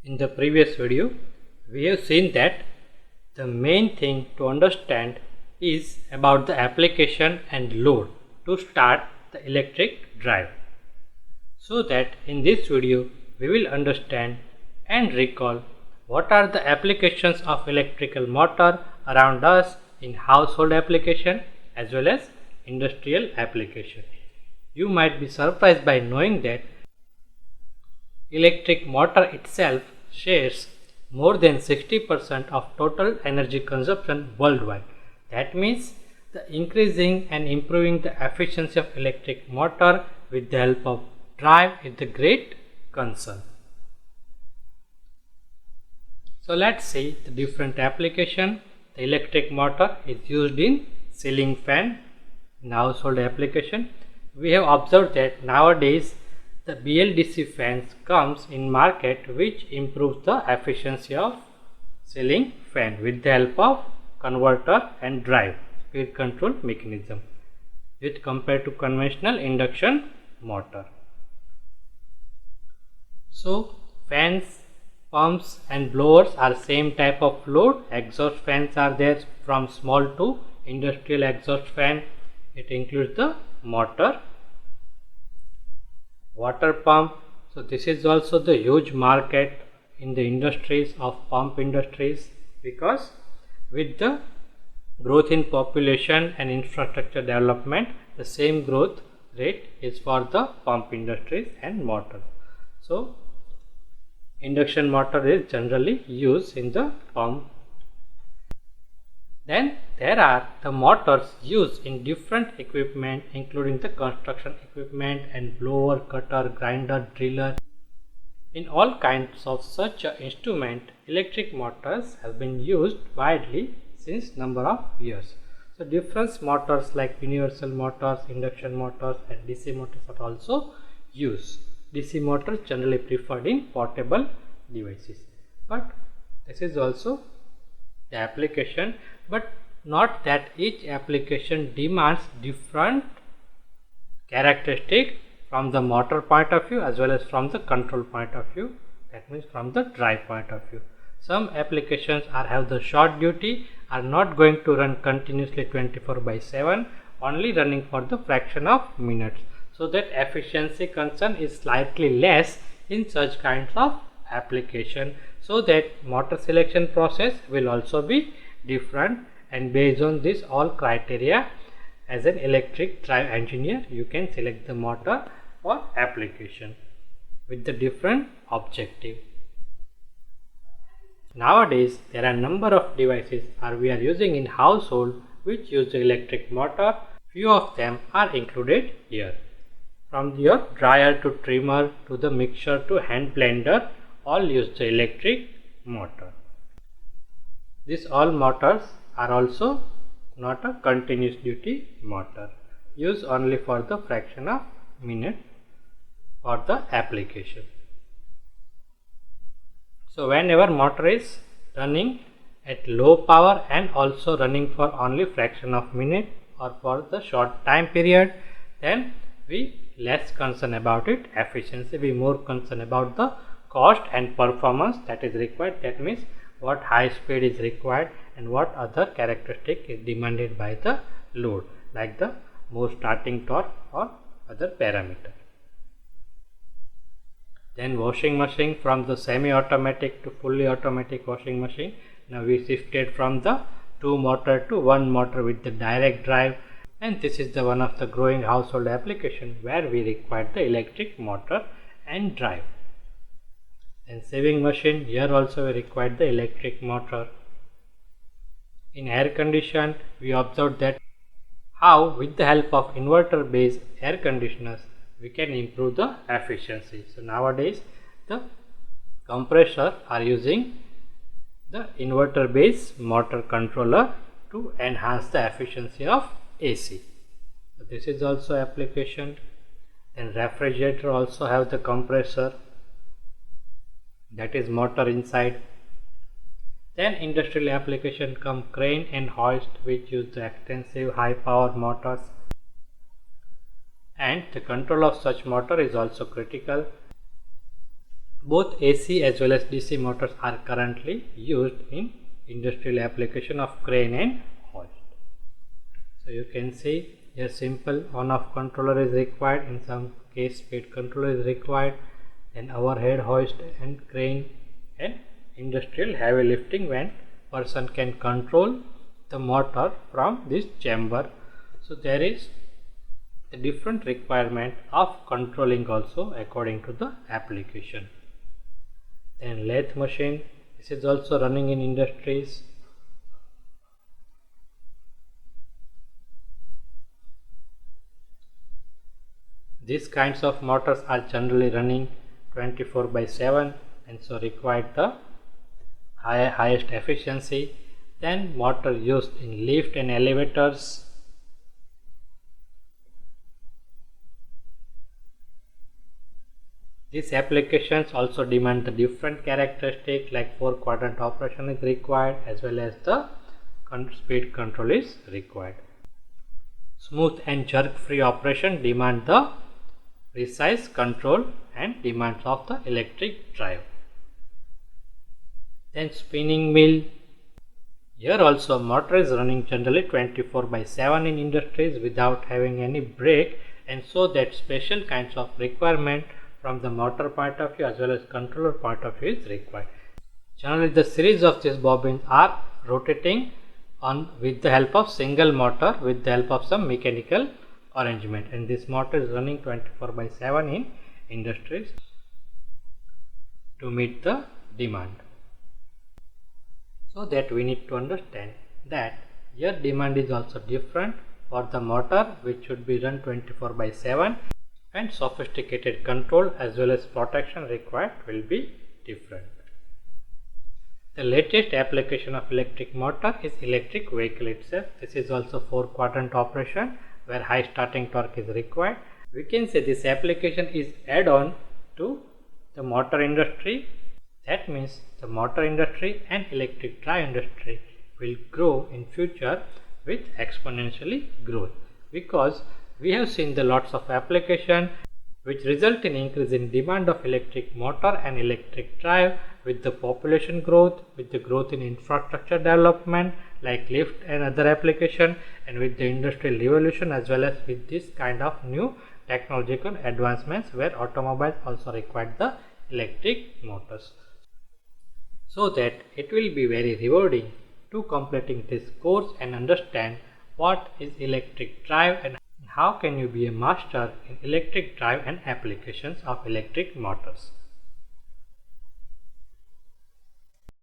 In the previous video, we have seen that the main thing to understand is about the application and load to start the electric drive. So that in this video, we will understand and recall what are the applications of electrical motor around us in household application as well as industrial application. You might be surprised by knowing that electric motor itself shares more than 60% of total energy consumption worldwide. That means the increasing and improving the efficiency of electric motor with the help of drive is the great concern. So let's see the different application. The electric motor is used in ceiling fan in household application. We have observed that nowadays the BLDC fans comes in market which improves the efficiency of ceiling fan with the help of converter and drive speed control mechanism with compared to conventional induction motor. So fans, pumps and blowers are same type of load. Exhaust fans are there from small to industrial exhaust fan. It includes the motor. Water pump, so this is also the huge market in the industries of pump industries, because with the growth in population and infrastructure development, the same growth rate is for the pump industries and motor. So induction motor is generally used in the pump. Then there are the motors used in different equipment including the construction equipment and blower, cutter, grinder, driller. In all kinds of such instrument, electric motors have been used widely since number of years. So different motors like universal motors, induction motors and DC motors are also used. DC motors generally preferred in portable devices, but this is also the application, but not that each application demands different characteristic from the motor point of view as well as from the control point of view, that means from the drive point of view. Some applications have the short duty, are not going to run continuously 24/7, only running for the fraction of minutes, so that efficiency concern is slightly less in such kinds of application, so that motor selection process will also be different, and based on this all criteria, as an electric drive engineer you can select the motor for application with the different objective. Nowadays there are number of devices we are using in household which use the electric motor. Few of them are included here, from your dryer to trimmer to the mixer to hand blender, all use the electric motor. These all motors are also not a continuous duty motor, used only for the fraction of minute for the application. So whenever motor is running at low power and also running for only fraction of minute or for the short time period, then we less concerned about it efficiency, we more concerned about the cost and performance that is required. That means what high speed is required and what other characteristic is demanded by the load, like the more starting torque or other parameter. Then washing machine, from the semi-automatic to fully automatic washing machine, now we shifted from the 2 motor to 1 motor with the direct drive, and this is the one of the growing household application where we require the electric motor and drive. And sewing machine, here also we require the electric motor. In air condition, we observed that how with the help of inverter based air conditioners we can improve the efficiency. So nowadays the compressor are using the inverter based motor controller to enhance the efficiency of AC. So this is also application. Then refrigerator also have the compressor, that is motor inside. Then industrial application come crane and hoist, which use the extensive high power motors, and the control of such motor is also critical. Both AC as well as DC motors are currently used in industrial application of crane and hoist. So you can see a simple on-off controller is required, in some case speed controller is required, then overhead hoist and crane and industrial heavy lifting when person can control the motor from this chamber. So there is a different requirement of controlling also according to the application. Then lathe machine, this is also running in industries. These kinds of motors are generally running 24/7 and so require the highest efficiency. Then motor used in lift and elevators. These applications also demand the different characteristics, like 4-quadrant operation is required as well as the speed control is required. Smooth and jerk free operation demand the precise control and demands of the electric drive. Then spinning mill, here also motor is running generally 24/7 in industries without having any brake, and so that special kinds of requirement from the motor point of view as well as controller point of view is required. Generally the series of these bobbins are rotating on with the help of single motor with the help of some mechanical arrangement, and this motor is running 24/7 in industries to meet the demand. So that we need to understand that here demand is also different for the motor, which should be run 24/7, and sophisticated control as well as protection required will be different. The latest application of electric motor is electric vehicle itself. This is also 4-quadrant operation where high starting torque is required. We can say this application is add-on to the motor industry. That means the motor industry and electric drive industry will grow in future with exponentially growth, because we have seen the lots of application which result in increase in demand of electric motor and electric drive with the population growth, with the growth in infrastructure development like lift and other application, and with the industrial revolution as well as with this kind of new technological advancements where automobiles also require the electric motors. So that it will be very rewarding to completing this course and understand what is electric drive and how can you be a master in electric drive and applications of electric motors.